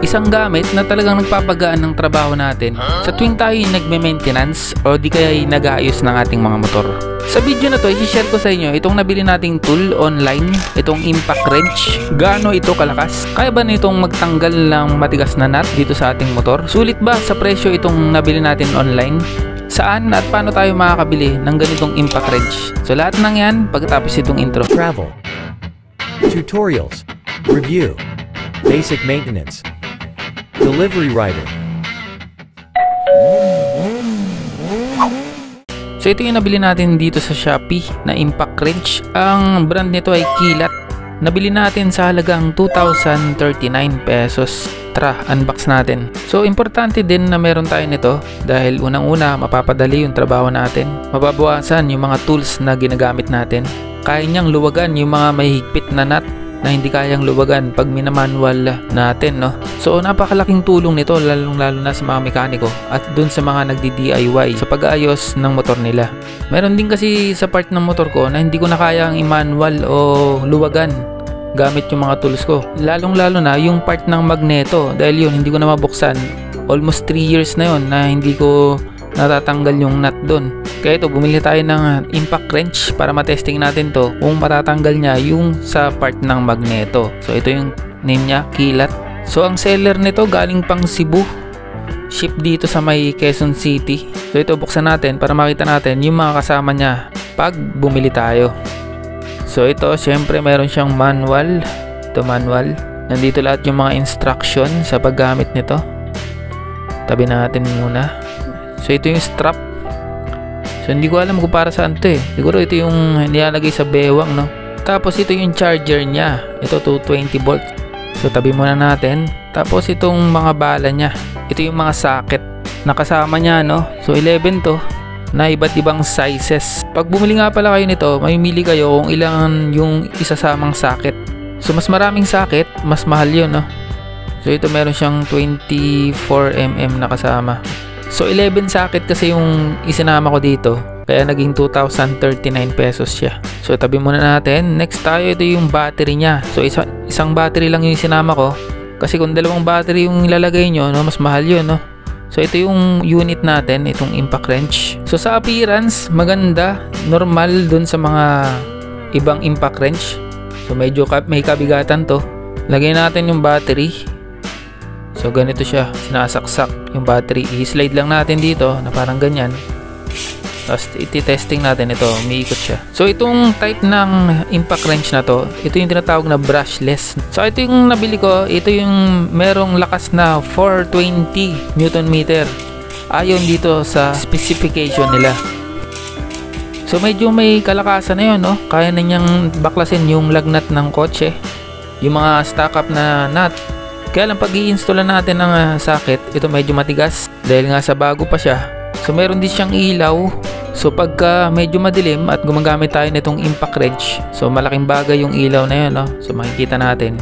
Isang gamit na talagang nagpapagaan ng trabaho natin sa tuwing tayo yung nagme-maintenance o di kaya yung nag-aayos ng ating mga motor. Sa video na to, i-share ko sa inyo itong nabili nating tool online, itong impact wrench. Gaano ito kalakas? Kaya ba nitong magtanggal ng matigas na nut dito sa ating motor? Sulit ba sa presyo itong nabili natin online? Saan at paano tayo makakabili ng ganitong impact wrench? So lahat ng yan pagkatapos itong intro. Travel, tutorials, review, basic maintenance, delivery rider. So ito yung nabili natin dito sa Shopee na impact wrench. Ang brand nito ay Kilat. Nabili natin sa halagang 2,039 pesos. Tara, unbox natin. So importante din na meron tayo nito dahil unang-una mapapadali yung trabaho natin. Mababawasan yung mga tools na ginagamit natin. Kaya niyang luwagan yung mga mahigpit na nut na hindi kayang luwagan pag minamanual natin, no? So napakalaking tulong nito lalong-lalo na sa mga mekaniko at dun sa mga nagdi-DIY sa pag-aayos ng motor nila. Meron din kasi sa part ng motor ko na hindi ko na kayang i-manual o luwagan gamit yung mga tools ko. Lalong-lalo na yung part ng magneto dahil yun hindi ko na mabuksan. Almost 3 years na yun na hindi ko natatanggal yung nut doon. Kaya ito, bumili tayo ng impact wrench para matesting natin to kung matatanggal niya yung sa part ng magneto. So ito yung name niya, Kilat. So ang seller nito galing pang Cebu, ship dito sa may Quezon City. So ito, buksan natin para makita natin yung mga kasama niya pag bumili tayo. So ito, syempre meron siyang manual. Ito manual. Nandito lahat yung mga instruction sa paggamit nito. Tabi natin muna. So ito yung strap. So hindi ko alam kung para saan ito eh. Siguro ito yung nilalagay sa bewang, no? Tapos ito yung charger niya. Ito 220 volts. So tabi muna natin. Tapos itong mga bala niya. Ito yung mga socket na kasama niya, no? So 11 to na iba't ibang sizes. Pag bumili nga pala kayo nito, mamimili kayo kung ilang yung isasamang socket. So mas maraming socket, mas mahal yun, no? So ito meron siyang 24mm na kasama. So 11 socket kasi yung isinama ko dito, kaya naging 2,039 pesos siya. So tabi muna natin. Next tayo, ito yung battery niya. So isang battery lang yung isinama ko kasi kung dalawang battery yung ilalagay nyo, no, mas mahal yun, no? So ito yung unit natin, itong impact wrench. So sa appearance, maganda, normal dun sa mga ibang impact wrench. So medyo may kabigatan to. Lagay natin yung battery. So ganito siya, sinasaksak yung battery. I-slide lang natin dito na parang ganyan. Tapos iti-testing natin ito, umiikot siya. So itong type ng impact wrench na to, ito yung tinatawag na brushless. So ito yung nabili ko, ito yung merong lakas na 420 Newton meter. Ayon dito sa specification nila. So medyo may kalakasan na yun, no? Kaya na niyang baklasin yung lagnat ng kotse, yung mga stock up na nut. Kaya lang pag i-install natin ng socket, ito medyo matigas dahil nga sa bago pa siya. So meron din siyang ilaw. So pagka medyo madilim at gumagamit tayo nitong impact wrench, so malaking bagay yung ilaw na yun, no? So makikita natin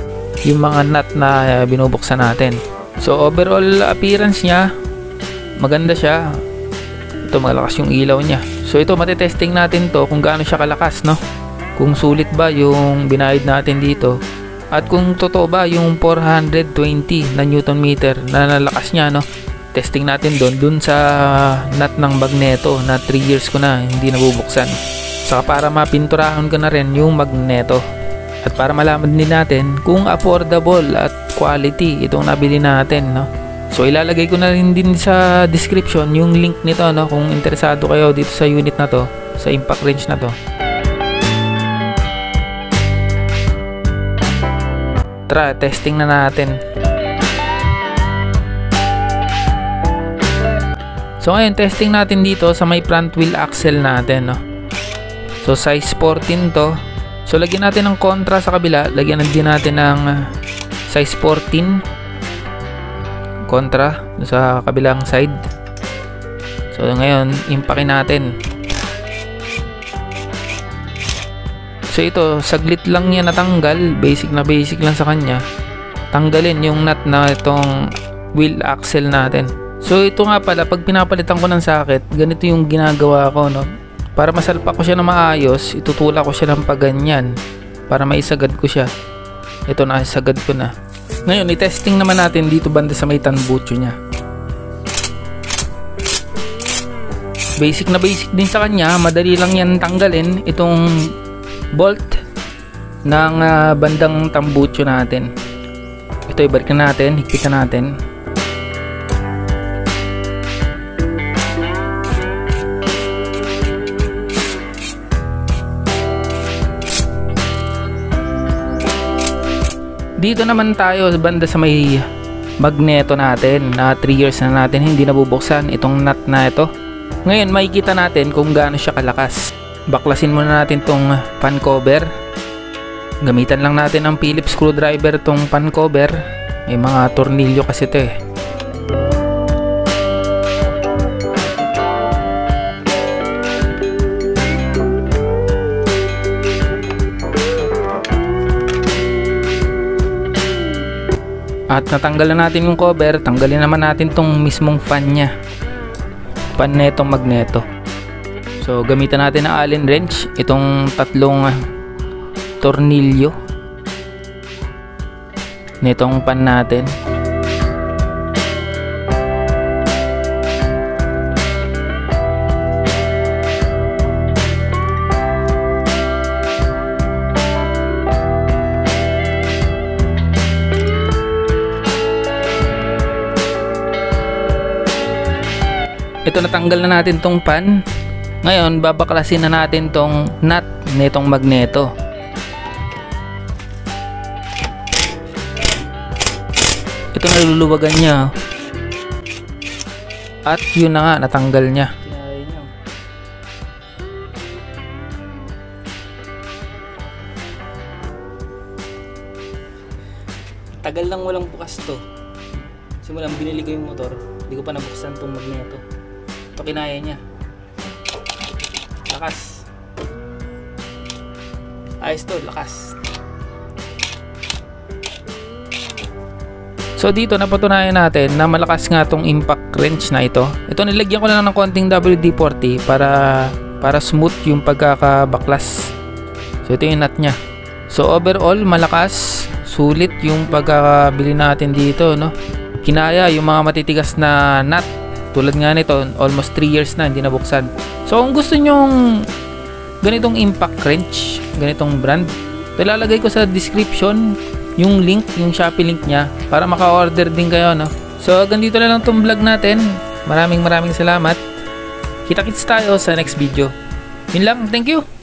yung mga nut na binubuksan natin. So overall appearance niya, maganda siya. Ito, malakas yung ilaw niya. So ito, matitesting natin to kung gaano siya kalakas, no? Kung sulit ba yung binayad natin dito. At kung totoo ba yung 420 na Newton meter na nalakas niya, no? Testing natin dun sa nut ng magneto na 3 years ko na hindi nabubuksan. Saka para mapinturahan ko na rin yung magneto. At para malaman din natin kung affordable at quality itong nabili natin, no? So ilalagay ko na rin din sa description yung link nito, no? Kung interesado kayo dito sa unit na to, sa impact wrench na to. Tara, testing na natin. So ngayon, testing natin dito sa may front wheel axle natin, no? So size 14 to. So lagyan natin ng kontra sa kabila. Lagyan din natin ng size 14 kontra sa kabilang side. So ngayon, impakin natin. So ito, saglit lang yan natanggal. Basic lang sa kanya. Tanggalin yung nut na itong wheel axle natin. So ito nga pala, pag pinapalitan ko ng socket, ganito yung ginagawa ko, no? Para masalpak ko siya na maayos, itutulak ko siya ng paganyan para maisagad ko siya. Ito, nasagad ko na. Ngayon, i-testing naman natin dito banda sa may tambucho niya. Basic na basic din sa kanya, madali lang yan tanggalin itong bolt ng bandang tambucho natin. Ito, ibalikan natin, higpitan natin. Dito naman tayo banda sa may magneto natin na 3 years na natin hindi nabubuksan itong nut na ito. Ngayon makikita natin kung gaano siya kalakas. Baklasin muna natin tong pan cover. Gamitan lang natin ang Phillips screwdriver tong pan cover. May mga tornilyo kasi ito eh. At natanggal na natin yung cover, tanggalin naman natin tong mismong fan nya. Fan netong magneto. So gamitan natin ang Allen wrench, itong tatlong tornilyo nitong pan natin. Ito, natanggal na natin tong pan. Ngayon babaklasin na natin tong nut nitong magneto. Ito, naluluwagan niya. At yun na nga, natanggal niya. Tagal lang walang bukas to. Simulang binili ko yung motor, hindi ko pa nabuksan tong magneto. Ito, kinaya niya. Lakas. Ayos to, lakas. So dito napatunayan natin na malakas nga tong impact wrench na ito. Ito, nilagyan ko lang ng konting WD-40 para smooth yung pagkakabaklas. So ito yung nut niya. So overall malakas, sulit yung pagkakabili natin dito, no? Kinaya yung mga matitigas na nut. Tulad nga nito, almost 3 years na hindi nabuksan. So kung gusto nyong ganitong impact wrench, ganitong brand, ilalagay ko sa description yung link, yung Shopee link nya para maka-order din kayo, no? So ganito na lang tong vlog natin. Maraming salamat. Kita-kits tayo sa next video. Yun lang, thank you.